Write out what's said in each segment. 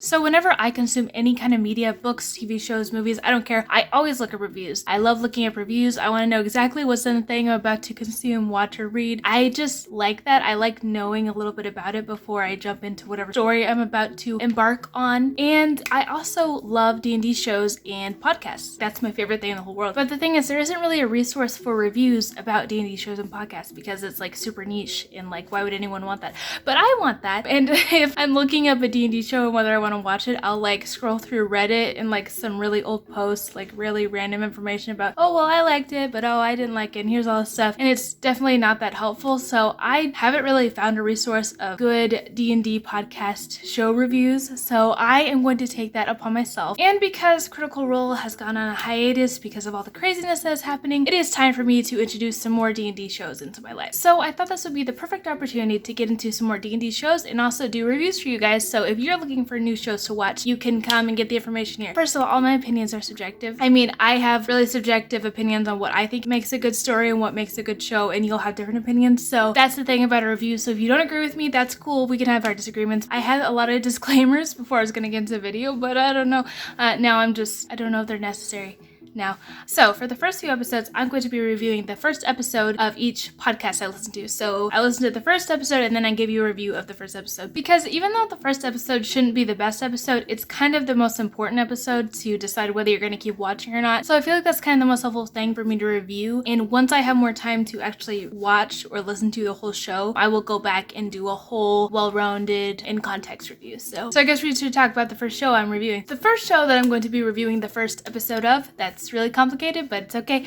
So whenever I consume any kind of media, books, TV shows, movies, I don't care, I always look at reviews. I love looking at reviews. I want to know exactly what's in the thing I'm about to consume, watch, or read. I just like that. I like knowing a little bit about it before I jump into whatever story I'm about to embark on. And I also love D&D shows and podcasts. That's my favorite thing in the whole world. But the thing is, there isn't really a resource for reviews about D&D shows and podcasts because it's like super niche and like, why would anyone want that? But I want that. And if I'm looking up a D&D show and whether I want to watch it, I'll like scroll through Reddit and like some really old posts, like really random information about, oh well, I liked it, but oh, I didn't like it, and here's all this stuff, and it's definitely not that helpful. So I haven't really found a resource of good D&D podcast show reviews, so I am going to take that upon myself. And because Critical Role has gone on a hiatus because of all the craziness that is happening, it is time for me to introduce some more D&D shows into my life. So I thought this would be the perfect opportunity to get into some more D&D shows and also do reviews for you guys. So if you're looking for new shows to watch, you can come and get the information here. First of all my opinions are subjective. I mean, I have really subjective opinions on what I think makes a good story and what makes a good show, and you'll have different opinions. So that's the thing about a review. So if you don't agree with me, that's cool. We can have our disagreements. I had a lot of disclaimers before I was gonna get into the video, but I don't know. Now I don't know if they're necessary now. So for the first few episodes, I'm going to be reviewing the first episode of each podcast I listen to. So I listen to the first episode and then I give you a review of the first episode, because even though the first episode shouldn't be the best episode, it's kind of the most important episode to decide whether you're going to keep watching or not. So I feel like that's kind of the most helpful thing for me to review. And once I have more time to actually watch or listen to the whole show, I will go back and do a whole well-rounded in context review. So I guess we should talk about the first show I'm reviewing. The first show that I'm going to be reviewing the first episode of, that's really complicated, but it's okay,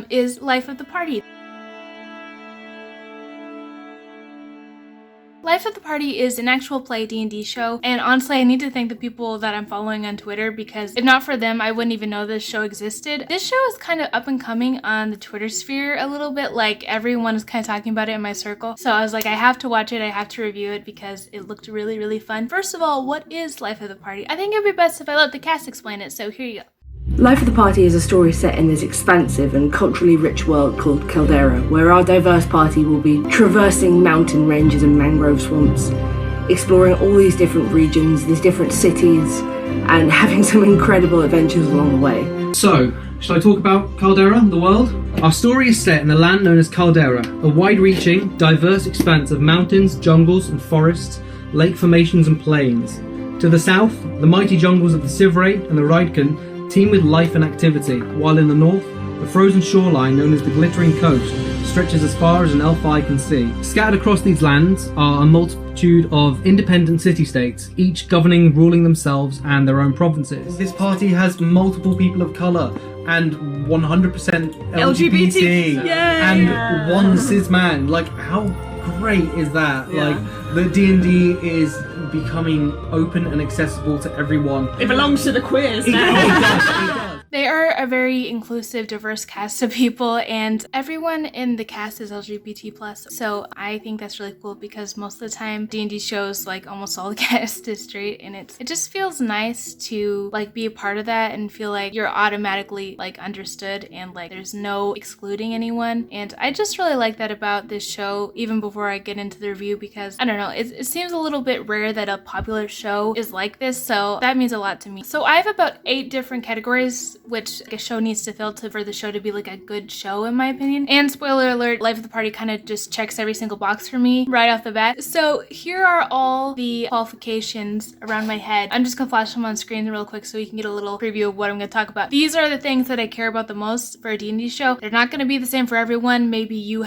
is Life of the Party. Life of the Party is an actual play D&D show, and honestly I need to thank the people that I'm following on Twitter, because if not for them I wouldn't even know this show existed. This show is kind of up and coming on the Twitter sphere a little bit, like everyone is kind of talking about it in my circle. So I was like, I have to watch it, I have to review it because it looked really, really fun. First of all, what is Life of the Party? I think it would be best if I let the cast explain it, so here you go. Life of the Party is a story set in this expansive and culturally rich world called Caldera, where our diverse party will be traversing mountain ranges and mangrove swamps, exploring all these different regions, these different cities, and having some incredible adventures along the way. So, shall I talk about Caldera, the world? Our story is set in the land known as Caldera, a wide-reaching, diverse expanse of mountains, jungles and forests, lake formations and plains. To the south, the mighty jungles of the Sivray and the Rydkan teem with life and activity, while in the north, the frozen shoreline known as the Glittering Coast stretches as far as an elf eye can see. Scattered across these lands are a multitude of independent city-states, each governing, ruling themselves and their own provinces. This party has multiple people of colour and 100% LGBT and one cis man. Like, how great is that? Yeah. Like, the D&D is becoming open and accessible to everyone. It belongs to the queers now. It does. They are a very inclusive, diverse cast of people, and everyone in the cast is LGBT+. So I think that's really cool, because most of the time D&D shows, like almost all the cast is straight, and it just feels nice to like be a part of that and feel like you're automatically like understood and like there's no excluding anyone. And I just really like that about this show, even before I get into the review, because I don't know, it seems a little bit rare that a popular show is like this, so that means a lot to me. So I have about 8 different categories which a show needs to fill for the show to be like a good show, in my opinion. And spoiler alert, Life of the Party kind of just checks every single box for me right off the bat. So here are all the qualifications around my head. I'm just gonna flash them on screen real quick so you can get a little preview of what I'm gonna talk about. These are the things that I care about the most for a D&D show. They're not gonna be the same for everyone. Maybe you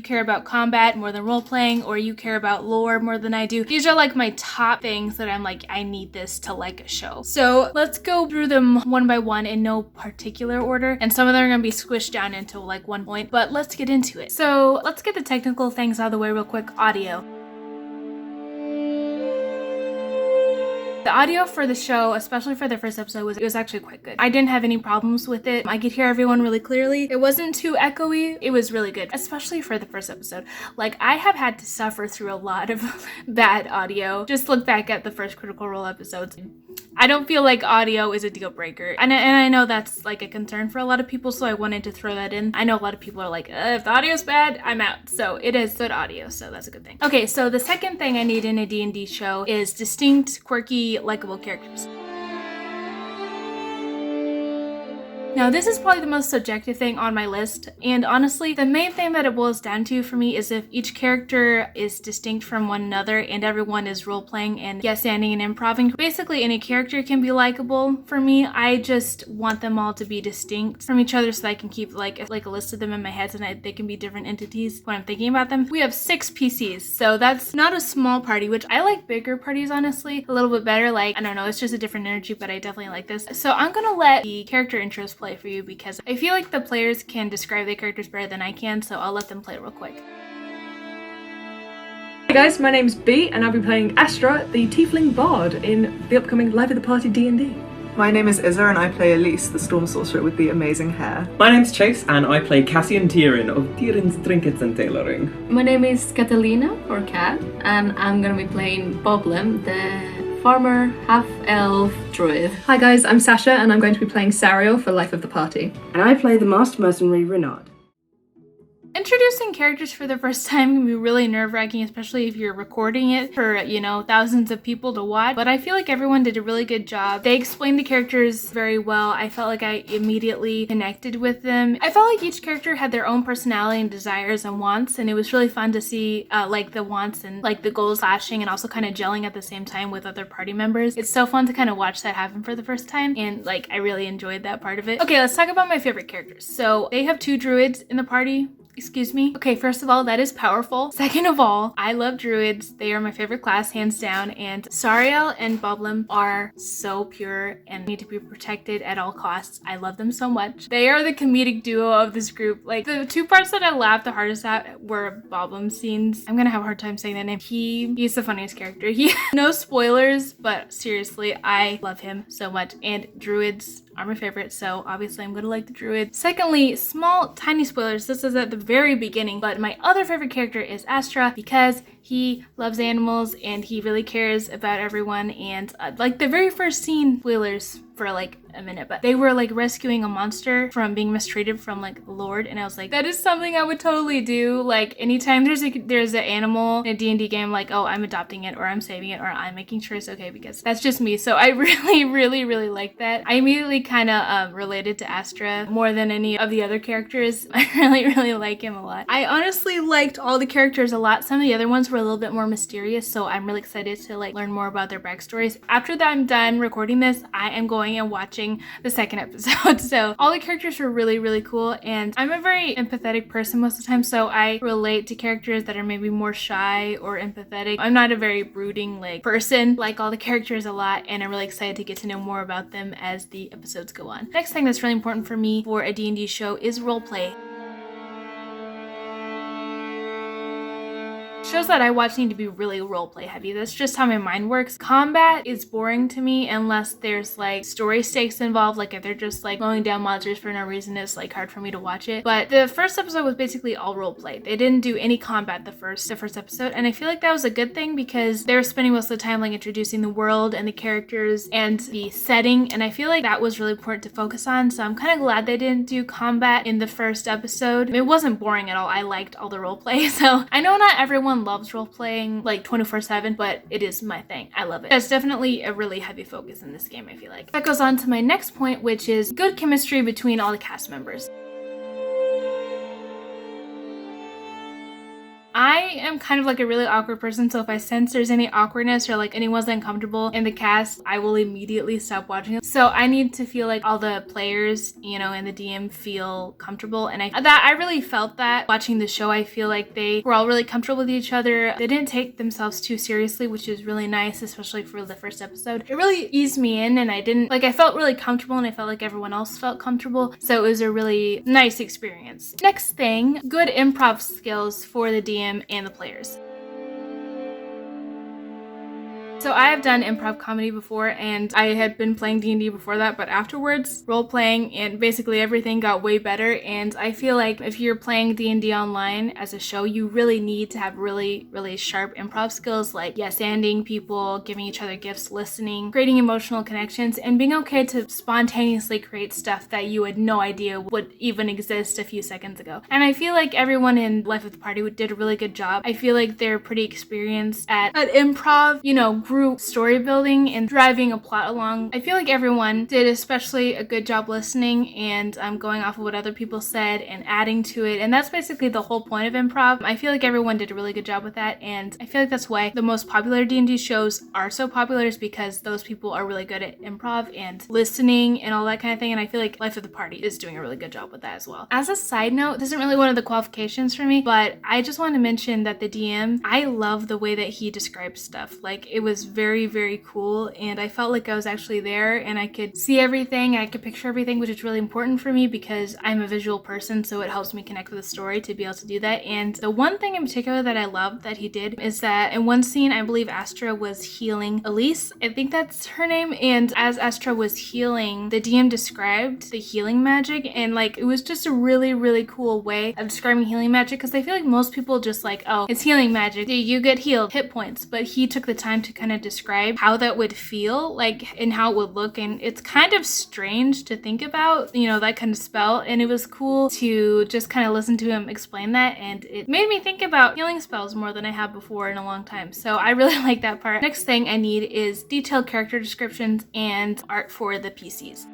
care about combat more than role playing, or you care about lore more than I do. These are like my top things that I'm like, I need this to like a show. So let's go through them one by one in no particular order, and some of them are going to be squished down into like one point, but let's get into it. So let's get the technical things out of the way real quick. Audio. The audio for the show, especially for the first episode, was actually quite good. I didn't have any problems with it. I could hear everyone really clearly. It wasn't too echoey. It was really good, especially for the first episode. Like, I have had to suffer through a lot of bad audio. Just look back at the first Critical Role episodes. I don't feel like audio is a deal breaker. And I know that's like a concern for a lot of people, so I wanted to throw that in. I know a lot of people are like, if the audio's bad, I'm out. So it is good audio, so that's a good thing. Okay, so the second thing I need in a D&D show is distinct, quirky, likable characters. Now, this is probably the most subjective thing on my list, and honestly, the main thing that it boils down to for me is if each character is distinct from one another and everyone is role-playing and yes-anding and improving. Basically, any character can be likable for me. I just want them all to be distinct from each other so that I can keep like a list of them in my head and they can be different entities when I'm thinking about them. We have 6 PCs, so that's not a small party, which I like bigger parties, honestly, a little bit better. Like, I don't know, it's just a different energy, but I definitely like this. So I'm gonna let the character intros play for you because I feel like the players can describe their characters better than I can, so I'll let them play real quick. Hey guys, my name's B and I'll be playing Astra, the Tiefling Bard, in the upcoming Live at the Party D&D. My name is Izza and I play Elise, the Storm Sorcerer with the amazing hair. My name's Chase and I play Cassian Tyrion of Tyrion's Trinkets and Tailoring. My name is Catalina, or Cat, and I'm gonna be playing Boblem, the farmer, half-elf druid. Hi guys, I'm Sasha and I'm going to be playing Sariel for Life of the Party. And I play the Master Mercenary Renard. Introducing characters for the first time can be really nerve-wracking, especially if you're recording it for, you know, thousands of people to watch. But I feel like everyone did a really good job. They explained the characters very well. I felt like I immediately connected with them. I felt like each character had their own personality and desires and wants, and it was really fun to see like the wants and like the goals clashing and also kind of gelling at the same time with other party members. It's so fun to kind of watch that happen for the first time, and like I really enjoyed that part of it. Okay, let's talk about my favorite characters. So they have 2 druids in the party. Excuse me. Okay, first of all, that is powerful. Second of all, I love druids. They are my favorite class, hands down. And Sariel and Boblem are so pure and need to be protected at all costs. I love them so much. They are the comedic duo of this group. Like, the 2 parts that I laughed the hardest at were Boblem's scenes. I'm gonna have a hard time saying that name. He's the funniest character. No spoilers, but seriously, I love him so much. And druids are my favorite, so obviously I'm gonna like the druid. Secondly, small tiny spoilers. This is at the very beginning, but my other favorite character is Astra because he loves animals and he really cares about everyone. And like the very first scene, spoilers for like a minute, but they were like rescuing a monster from being mistreated from like a lord, and I was like, that is something I would totally do. Like anytime there's an animal in a D&D game, like, oh, I'm adopting it or I'm saving it or I'm making sure it's okay, because that's just me. So I really like that. I immediately kind of related to Astra more than any of the other characters. I really like him a lot. I honestly liked all the characters a lot. Some of the other ones were a little bit more mysterious, so I'm really excited to like learn more about their backstories. After that I'm done recording this, I am going and watching the second episode. So all the characters were really cool, and I'm a very empathetic person most of the time, so I relate to characters that are maybe more shy or empathetic. I'm not a very brooding like person, like all the characters a lot, and I'm really excited to get to know more about them as the episodes go on. Next thing that's really important for me for a D&D show is roleplay. Shows that I watch need to be really roleplay heavy. That's just how my mind works. Combat is boring to me unless there's like story stakes involved. Like if they're just like mowing down monsters for no reason, it's like hard for me to watch it. But the first episode was basically all roleplay. They didn't do any combat the first episode, and I feel like that was a good thing because they were spending most of the time like introducing the world and the characters and the setting, and I feel like that was really important to focus on. So I'm kind of glad they didn't do combat in the first episode. It wasn't boring at all. I liked all the roleplay. So I know not everyone loves role playing like 24/7, but it is my thing. I love it. That's definitely a really heavy focus in this game, I feel like. That goes on to my next point, which is good chemistry between all the cast members. I am kind of like a really awkward person, so if I sense there's any awkwardness or like anyone's uncomfortable in the cast, I will immediately stop watching it. So I need to feel like all the players, you know, and the DM feel comfortable, and I really felt that watching the show. I feel like they were all really comfortable with each other. They didn't take themselves too seriously, which is really nice, especially for the first episode. It really eased me in, and I felt really comfortable, and I felt like everyone else felt comfortable, so it was a really nice experience. Next thing, good improv skills for the DM and the players. So I have done improv comedy before, and I had been playing D&D before that, but afterwards, role-playing and basically everything got way better, and I feel like if you're playing D&D online as a show, you really need to have really, really sharp improv skills like yes-anding people, giving each other gifts, listening, creating emotional connections, and being okay to spontaneously create stuff that you had no idea would even exist a few seconds ago. And I feel like everyone in Life of the Party did a really good job. I feel like they're pretty experienced at improv, you know, group story building and driving a plot along. I feel like everyone did especially a good job listening and going off of what other people said and adding to it. And that's basically the whole point of improv. I feel like everyone did a really good job with that. And I feel like that's why the most popular D&D shows are so popular, is because those people are really good at improv and listening and all that kind of thing. And I feel like Life of the Party is doing a really good job with that as well. As a side note, this isn't really one of the qualifications for me, but I just want to mention that the DM, I love the way that he describes stuff. Like, it was very, very cool, and I felt like I was actually there and I could see everything, I could picture everything, which is really important for me because I'm a visual person, so it helps me connect with the story to be able to do that. And the one thing in particular that I loved that he did is that in one scene, I believe Astra was healing Elise, I think that's her name, and as Astra was healing, the DM described the healing magic, and like, it was just a really, really cool way of describing healing magic, because I feel like most people just like, oh, it's healing magic, you get healed, hit points, but he took the time to kind of describe how that would feel like and how it would look, and it's kind of strange to think about, you know, that kind of spell, and it was cool to just kind of listen to him explain that, and it made me think about healing spells more than I have before in a long time, so I really like that part. Next thing I need is detailed character descriptions and art for the PCs.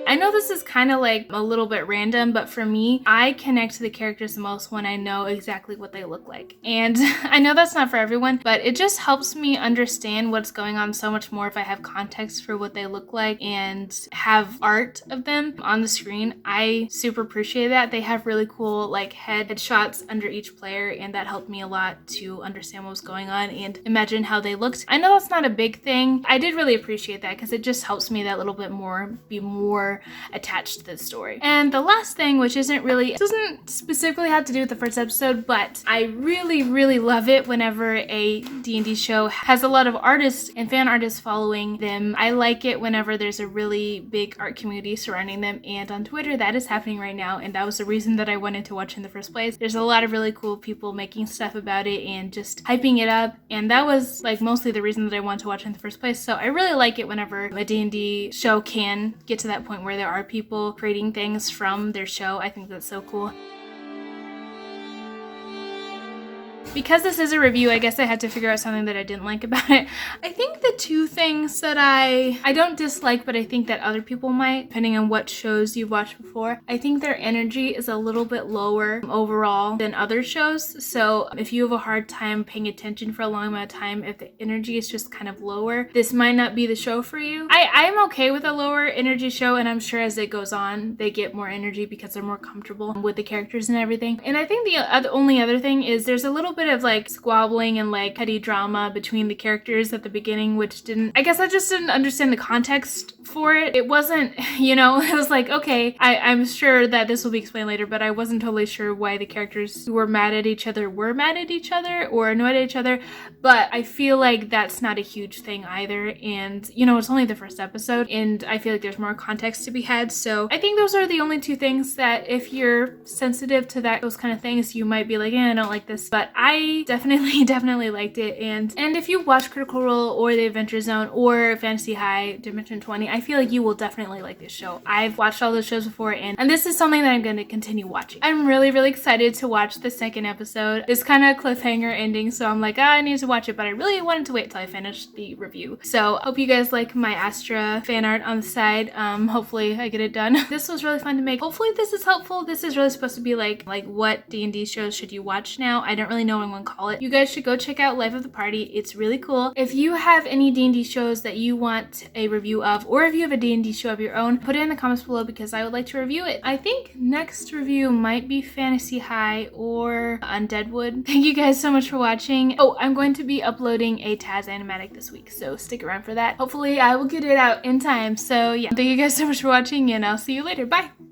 I know this is kind of like a little bit random, but for me, I connect to the characters the most when I know exactly what they look like. And I know that's not for everyone, but it just helps me understand what's going on so much more if I have context for what they look like and have art of them on the screen. I super appreciate that. They have really cool like headshots under each player, and that helped me a lot to understand what was going on and imagine how they looked. I know that's not a big thing. I did really appreciate that because it just helps me that little bit more, be more attached to the story. And the last thing, which doesn't specifically have to do with the first episode, but I really, really love it whenever a D&D show has a lot of artists and fan artists following them. I like it whenever there's a really big art community surrounding them, and on Twitter that is happening right now, and that was the reason that I wanted to watch in the first place. There's a lot of really cool people making stuff about it and just hyping it up, and that was like mostly the reason that I wanted to watch in the first place. So I really like it whenever a D&D show can get to that point where there are people creating things from their show. I think that's so cool. Because this is a review, I guess I had to figure out something that I didn't like about it. I think the two things that I don't dislike, but I think that other people might, depending on what shows you've watched before, I think their energy is a little bit lower overall than other shows. So if you have a hard time paying attention for a long amount of time, if the energy is just kind of lower, this might not be the show for you. I'm okay with a lower energy show, and I'm sure as it goes on, they get more energy because they're more comfortable with the characters and everything. And I think the only other thing is there's a little bit of like squabbling and like petty drama between the characters at the beginning, which I guess I just didn't understand the context for it. It wasn't, you know, it was like, okay, I'm sure that this will be explained later, but I wasn't totally sure why the characters who were mad at each other were mad at each other or annoyed at each other, but I feel like that's not a huge thing either, and you know, it's only the first episode, and I feel like there's more context to be had, so I think those are the only two things that if you're sensitive to those kind of things, you might be like, I don't like this, but I definitely liked it. And if you watch Critical Role or The Adventure Zone or Fantasy High Dimension 20, I feel like you will definitely like this show. I've watched all those shows before, and this is something that I'm going to continue watching. I'm really, really excited to watch the second episode. It's kind of a cliffhanger ending, so I'm like, I need to watch it, but I really wanted to wait till I finished the review. So hope you guys like my Astra fan art on the side. Hopefully I get it done. This was really fun to make. Hopefully this is helpful. This is really supposed to be like what D&D shows should you watch now? I don't really know what I'm going to call it. You guys should go check out Life of the Party. It's really cool. If you have any D&D shows that you want a review of, or if you have a D&D show of your own, put it in the comments below because I would like to review it. I think next review might be Fantasy High or Undeadwood. Thank you guys so much for watching. Oh, I'm going to be uploading a Taz animatic this week, so stick around for that. Hopefully I will get it out in time. So yeah, thank you guys so much for watching, and I'll see you later. Bye!